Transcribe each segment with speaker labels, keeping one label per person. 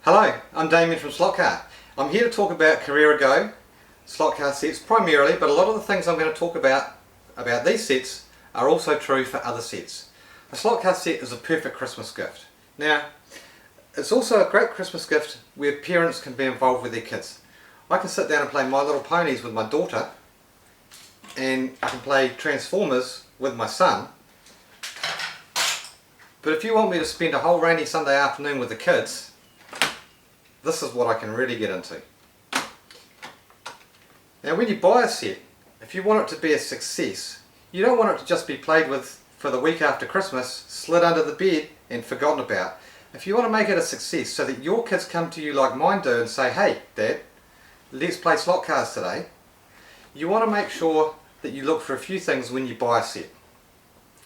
Speaker 1: Hello, I'm Damien from Slotcar. I'm here to talk about Carrera GO slot car sets primarily, but a lot of the things I'm going to talk about these sets are also true for other sets. A slot car set is a perfect Christmas gift. Now, it's also a great Christmas gift where parents can be involved with their kids. I can sit down and play My Little Ponies with my daughter, and I can play Transformers with my son. But if you want me to spend a whole rainy Sunday afternoon with the kids, this is what I can really get into. Now when you buy a set, if you want it to be a success, you don't want it to just be played with for the week after Christmas, slid under the bed and forgotten about. If you want to make it a success so that your kids come to you like mine do and say, "Hey Dad, let's play slot cars today," you want to make sure that you look for a few things when you buy a set.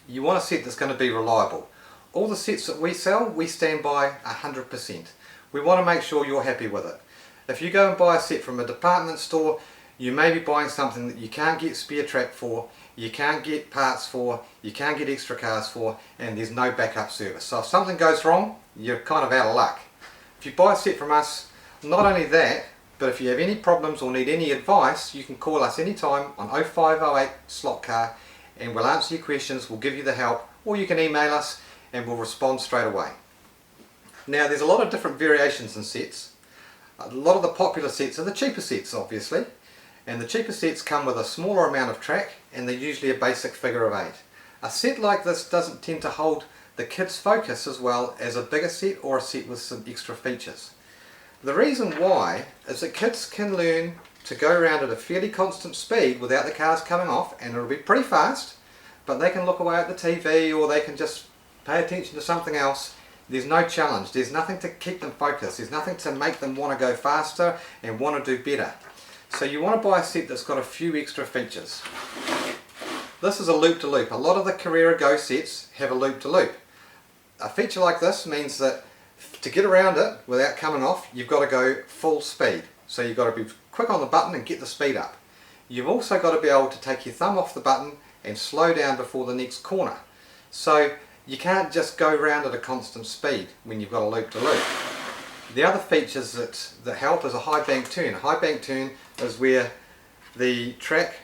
Speaker 1: You want a set that's going to be reliable. All the sets that we sell, we stand by 100%. We want to make sure you're happy with it. If you go and buy a set from a department store, you may be buying something that you can't get spare track for, you can't get parts for, you can't get extra cars for, and there's no backup service. So if something goes wrong, you're kind of out of luck. If you buy a set from us, not only that, but if you have any problems or need any advice, you can call us anytime on 0508 SLOTCAR and we'll answer your questions, we'll give you the help, or you can email us and we'll respond straight away. Now there's a lot of different variations in sets. A lot of the popular sets are the cheaper sets, obviously, and the cheaper sets come with a smaller amount of track and they're usually a basic figure of 8. A set like this doesn't tend to hold the kids' focus as well as a bigger set or a set with some extra features. The reason why is that kids can learn to go around at a fairly constant speed without the cars coming off, and it'll be pretty fast, but they can look away at the TV or they can just pay attention to something else. There's no challenge, there's nothing to keep them focused, there's nothing to make them want to go faster and want to do better. So you want to buy a set that's got a few extra features. This is a loop-to-loop. A lot of the Carrera GO sets have a loop-to-loop. A feature like this means that to get around it without coming off, you've got to go full speed. So you've got to be quick on the button and get the speed up. You've also got to be able to take your thumb off the button and slow down before the next corner. So you can't just go round at a constant speed when you've got a loop-to-loop. The other features that help is a high bank turn. A high bank turn is where the track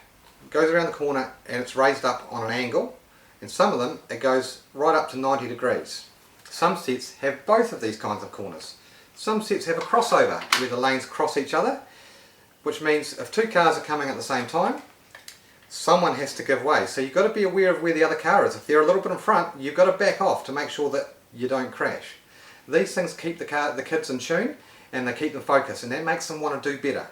Speaker 1: goes around the corner and it's raised up on an angle, and some of them it goes right up to 90 degrees. Some sets have both of these kinds of corners. Some sets have a crossover where the lanes cross each other, which means if two cars are coming at the same time, someone has to give way. So you've got to be aware of where the other car is. If they're a little bit in front, you've got to back off to make sure that you don't crash. These things keep the kids in tune and they keep them focused, and that makes them want to do better.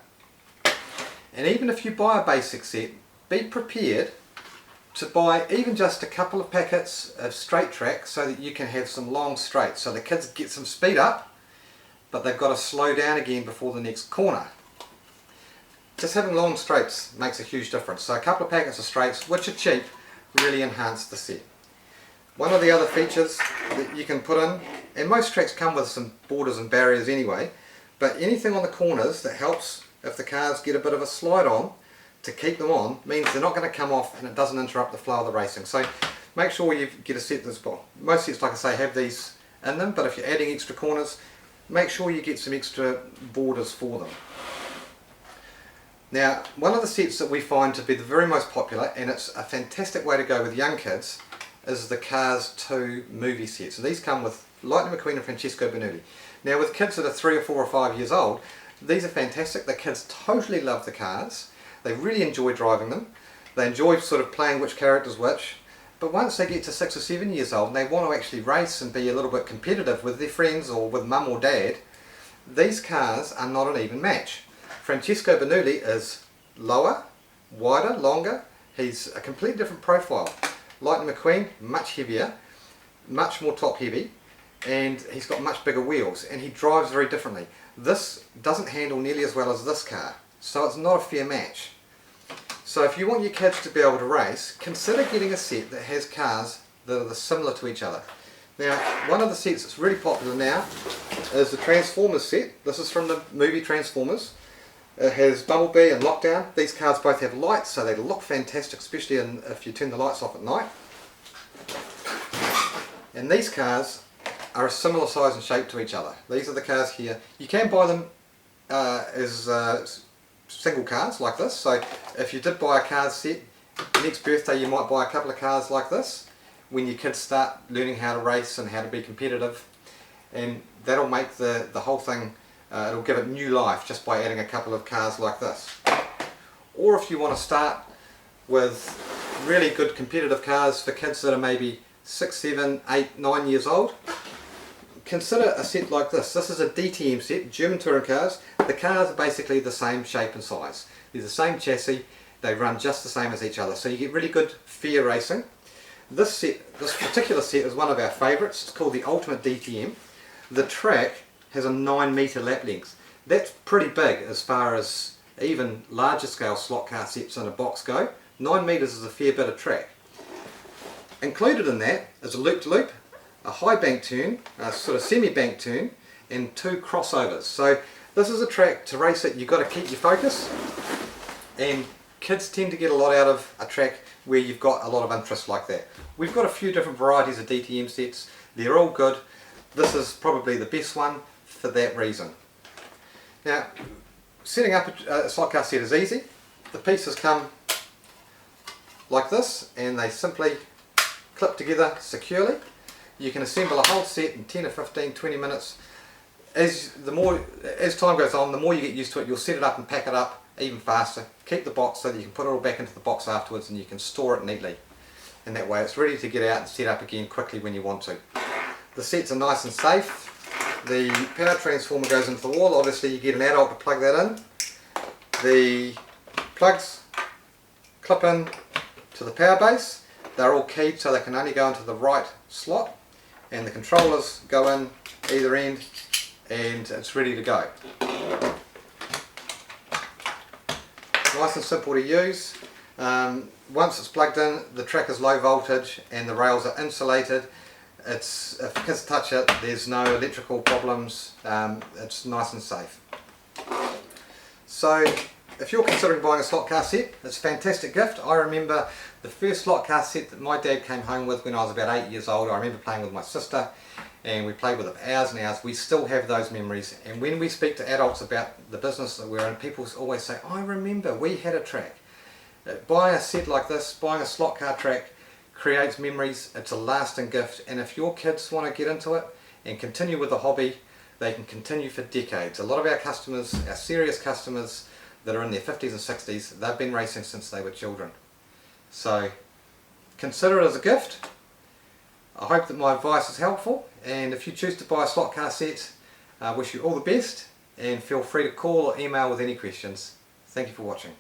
Speaker 1: And even if you buy a basic set, be prepared to buy even just a couple of packets of straight track so that you can have some long straights. So the kids get some speed up, but they've got to slow down again before the next corner. Just having long straights makes a huge difference. So a couple of packets of straights, which are cheap, really enhance the set. One of the other features that you can put in, and most tracks come with some borders and barriers anyway, but anything on the corners that helps if the cars get a bit of a slide on to keep them on, means they're not going to come off and it doesn't interrupt the flow of the racing. So make sure you get a set that's, well, most sets, like I say, have these in them, but if you're adding extra corners, make sure you get some extra borders for them. Now, one of the sets that we find to be the very most popular, and it's a fantastic way to go with young kids, is the Cars 2 movie sets. So these come with Lightning McQueen and Francesco Bernoulli. Now with kids that are 3 or 4 or 5 years old, these are fantastic. The kids totally love the cars. They really enjoy driving them. They enjoy sort of playing which character's which. But once they get to 6 or 7 years old and they want to actually race and be a little bit competitive with their friends or with mum or dad, these cars are not an even match. Francesco Bernoulli is lower, wider, longer. He's a completely different profile. Lightning McQueen, much heavier, much more top heavy, and he's got much bigger wheels and he drives very differently. This doesn't handle nearly as well as this car, so it's not a fair match. So if you want your kids to be able to race, consider getting a set that has cars that are similar to each other. Now, one of the sets that's really popular now is the Transformers set. This is from the movie Transformers. It has Bumblebee and Lockdown. These cars both have lights, so they look fantastic, especially if you turn the lights off at night. And these cars are a similar size and shape to each other. These are the cars here. You can buy them as single cars like this. So if you did buy a cars set, next birthday you might buy a couple of cars like this when your kids start learning how to race and how to be competitive, and that'll make the whole thing, it'll give it new life just by adding a couple of cars like this. Or if you want to start with really good competitive cars for kids that are maybe 6, 7, 8, 9 years old, consider a set like this. This is a DTM set, German touring cars. The cars are basically the same shape and size. They're the same chassis, they run just the same as each other, so you get really good fair racing. This particular set is one of our favourites. It's called the Ultimate DTM. The track has a 9-metre lap length. That's pretty big as far as even larger scale slot car sets in a box go. 9 metres is a fair bit of track. Included in that is a loop-to-loop, a high bank turn, a sort of semi-bank turn, and 2 crossovers. So this is a track, to race it you've got to keep your focus, and kids tend to get a lot out of a track where you've got a lot of interest like that. We've got a few different varieties of DTM sets. They're all good. This is probably the best one for that reason. Now, setting up a slot car set is easy. The pieces come like this and they simply clip together securely. You can assemble a whole set in 10 or 15, 20 minutes. As time goes on, the more you get used to it, you'll set it up and pack it up even faster. Keep the box so that you can put it all back into the box afterwards and you can store it neatly. And that way it's ready to get out and set up again quickly when you want to. The sets are nice and safe. The power transformer goes into the wall. Obviously you get an adult to plug that in. The plugs clip in to the power base. They're all keyed so they can only go into the right slot, and the controllers go in either end and it's ready to go. Nice and simple to use. Once it's plugged in, the track is low voltage and the rails are insulated. If kids touch it, there's no electrical problems. It's nice and safe. So if you're considering buying a slot car set, it's a fantastic gift. I remember the first slot car set that my dad came home with when I was about 8 years old. I remember playing with my sister and we played with it hours and hours. We still have those memories, and when we speak to adults about the business that we're in, people always say, I remember we had a track. Buying a set like this, buying a slot car track, creates memories. It's a lasting gift, and if your kids want to get into it and continue with the hobby, they can continue for decades. A lot of our customers, our serious customers that are in their 50s and 60s, they've been racing since they were children. So consider it as a gift. I hope that my advice is helpful, and if you choose to buy a slot car set, I wish you all the best, and feel free to call or email with any questions. Thank you for watching.